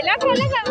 লেখো লেখো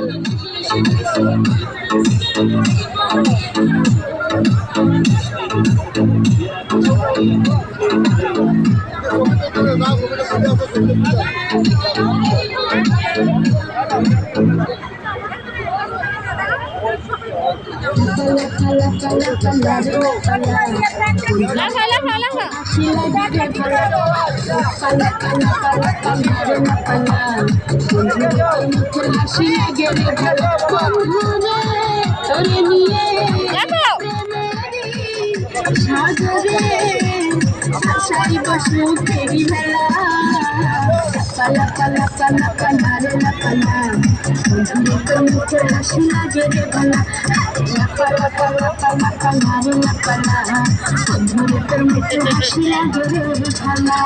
পালা পালা পালা পালা রে পালা বন্ধুরে তোর মুখে হাসি লাগে রে পালা পালা পালা পালা পালা রে পালা বন্ধুরে তোর মুখে হাসি লাগে রে পালা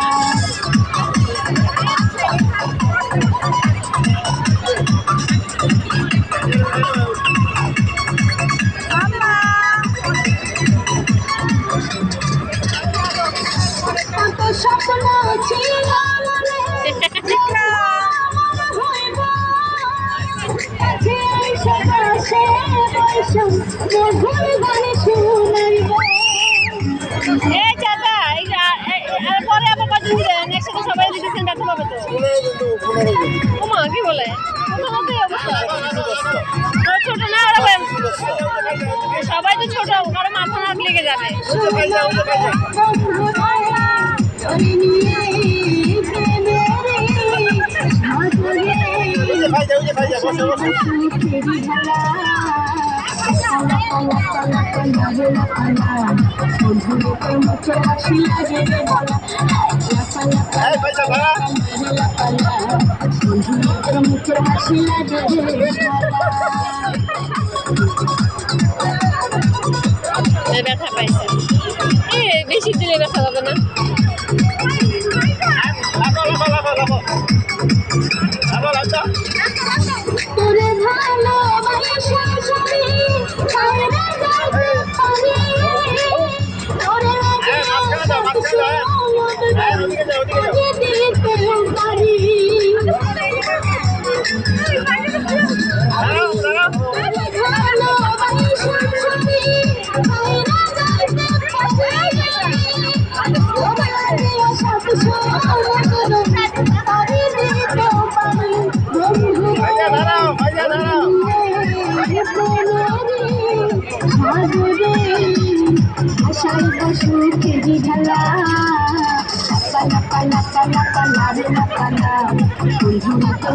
স্বপ্ন ছিল সবাই দিতেছেন ব্যথা পাবে তো ওমা কি বলে ছোট না সবাই তো ছোট কারো মাথা নাক লেগে যাবে ব্যথা পাইছে বেশি দিলে ব্যথা হবে না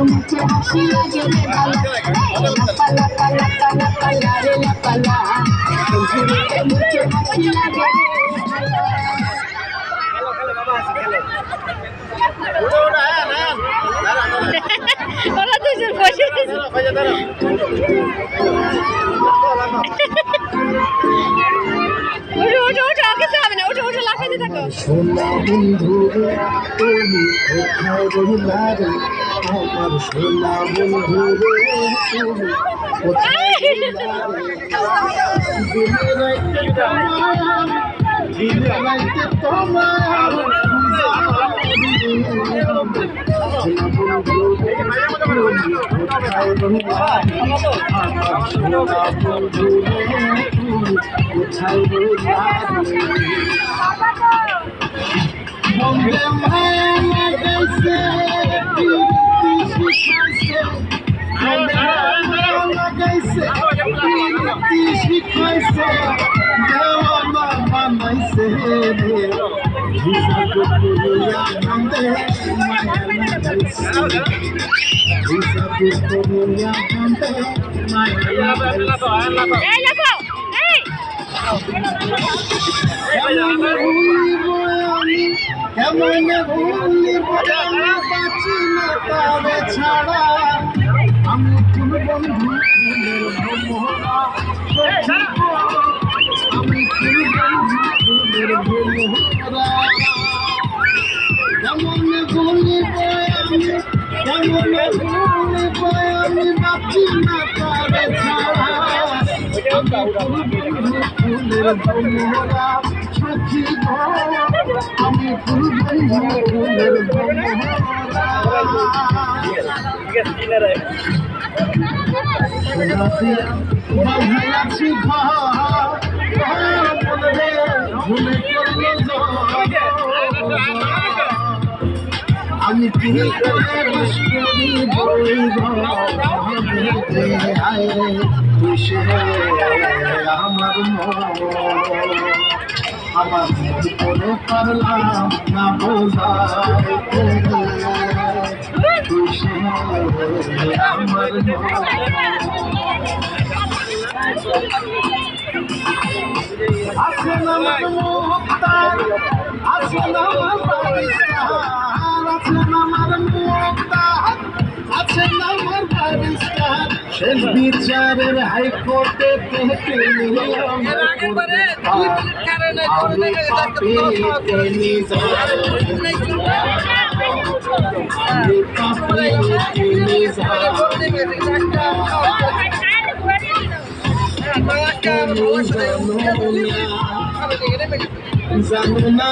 মুখে হাসি লাগে রে পালা পালা পালা পালা রে পালা মুখে হাসি লাগে ওরা দুজন বসে সোনা বন্ধু তুমি কোথায় রইলা রে আমার সোনা বন্ধু রে তুমি কোথায় রইলা রে দিনে রাইতে তোমার সোনা বন্ধু রে তুমি কোথায় রইলা আমার সোনা বন্ধু রে তুমি কোথায় রইলা বন্দে মায়া লাগাইছে লাগাইছে শিখাইছে দেওয়ানা বানাইছে কেমন ভুলিব বাঁচি না তারে ছাড়া আমি কোন বন্ধু আমি কোন বন্ধু কেমন ভুলিব কেমন ভুলিব আমি বাঁচি না তারে ছাড়া আমি কোন বন্ধু আছি আমি ফুল বন্ধু ফুলের আছি আমি তুমি খুশি আমার আমার করে পারলাম না বোঝাইতে খুশি আমার আসে না মুক্তার আসে না শেষ বিচারের হাইকোর্টে জানো না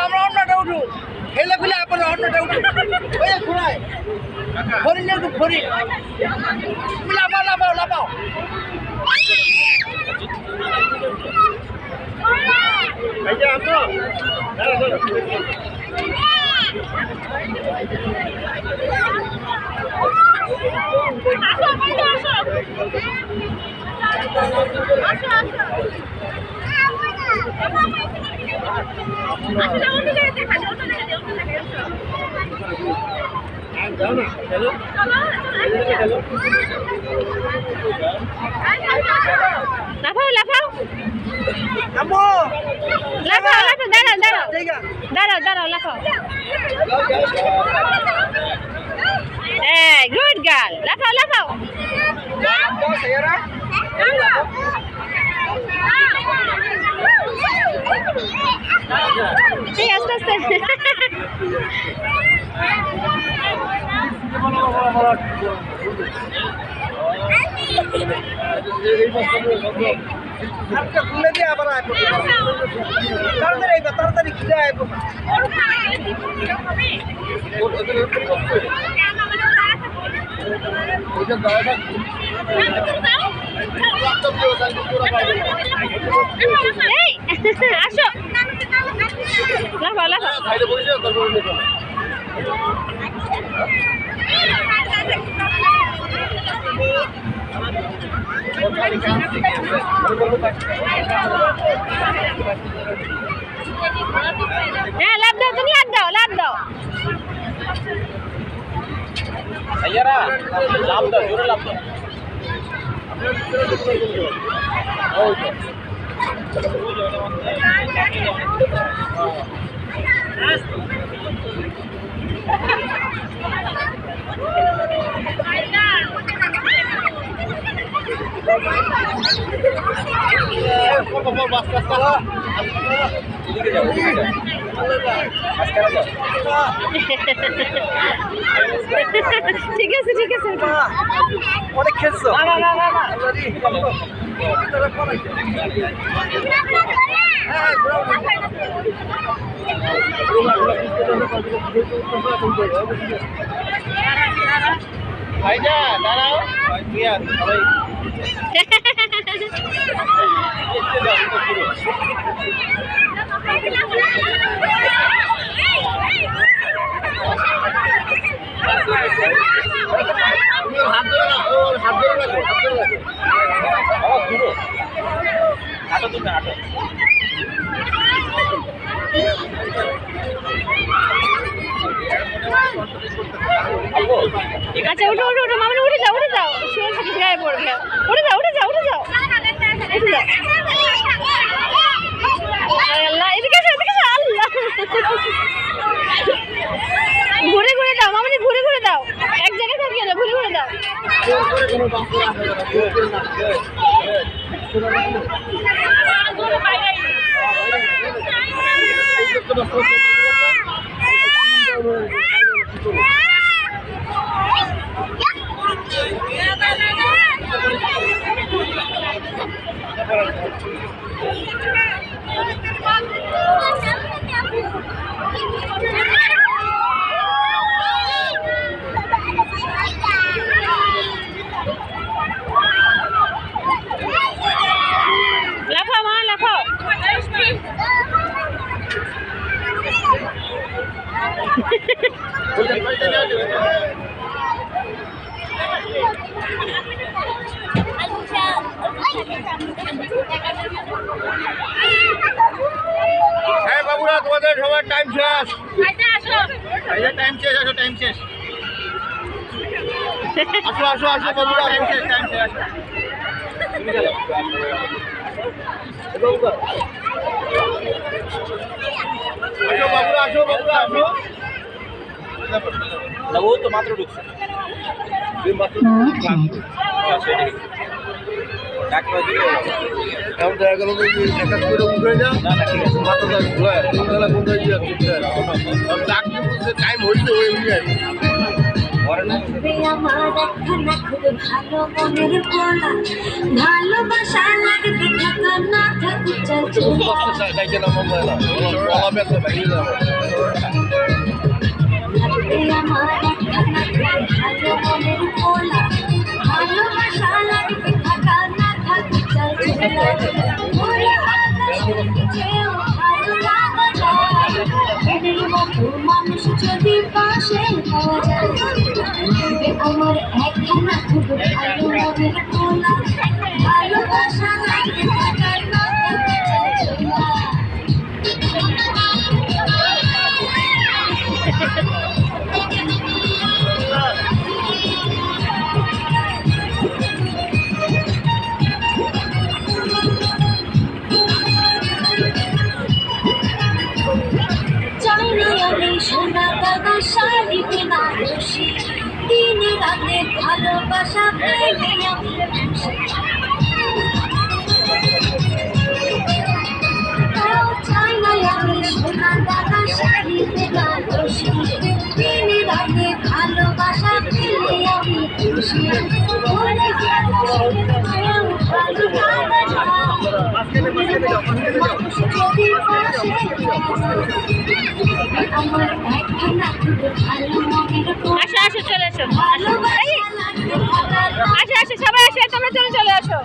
আমরা অন্যটা উঠু হেলে খুলে আপনার অন্যটা উঠু ঘোরায় হরিণ হরিণ লাফাও লাফাও লাফাও লাফাও লাফাও আম্মু লাফাও লাফাও দাঁড়াও দাঁড়াও দাঁড়াও দাঁড়াও লাফাও এই গুড গার্ল লাফাও লাফাও এই আস্তে আস্তে খুলে দিয়ে আবার তাড়াতাড়ি তাড়াতাড়ি খুলে আইব আসো লাফাও লাফাও হ্যাঁ লাভ দাও তুমি লাভ দাও লাভ দাও আইয়ারা লাভ দাও জোরে লাভ দাও ঠিক আছে ঠিক আছে অনেক খেলছো ভাইজা দাঁড়াও সবাই হাত ধরে রাখো হাত ধরে রাখো ঘুরো আটো তুমি আটো আচ্ছা উঠো উঠো উঠো মামনি উঠে যাও শুয়ে থাকি গায়ে পড়বে উঠে যাও উঠে যাও উঠে যাও উঠে যাও আল্লাহ এদিকে এসো আল্লাহ ঘুরে লাফাও মা লাফাও। হ্যাঁ বাবুরা, তোমাদের সবার টাইম শেষ। টাইম শেষ, আসো টাইম শেষ। আসো আসো আসো বাবুরা, টাইম শেষ, টাইম শেষ। আসো বাবুরা, আসো বাবুরা, আসো। না ও তো মাত্র ঢুকছে ডাক্তার দিলে এখন দেখা গেল একটা করে উঠে যা, না না ঠিক আছে মাথাটা ঘুরায়, মাথাটা কোথায় গিয়ে ডাক্তার বলছে টাইম হয়েছে, ওই উঠে ঘরে না আমার একখানা খুব ভালো মনের পোলা, ভালোবাসা লাগবে থাকা না থাকুক চলছে। ডাইকে নাম না, গলা ব্যথা ভেঙে যাবে। আমার একখানা খুব ভালো মনের পোলা, ভালোবাসা লাগবে থাকা না থাকুক চলছে। ওরে আকাশে চেয়েও ভালো লাগা যায়, এদের মতো মানুষ যদি পাশে পাওয়া যায়। আমার একখানা খুব ভালো মনের পোলা, ভালোবাসা লাগবে থাকা না থাকুক চলছে। চাইনি আমি সোনা দাদা শাড়ি বেনারসি, দিন রাতে ভালোবাসা পেলে আমি খুশি। চাই না আমি সোনা দাদা শাড়ি বেনারসি, দিন রাতে ভালোবাসা পেলে আমি খুশি। ওরে ভালোবাসাও ভালো লাগা যায়, মানুষ যদি পাশে আমার একখানা খুব ভালো মনের পোলা। আসো আসো চলে আসো ভালোবাসা লাগবে থাকা না আসো আসো সবাই আসো তোমরা চলে চলে আসো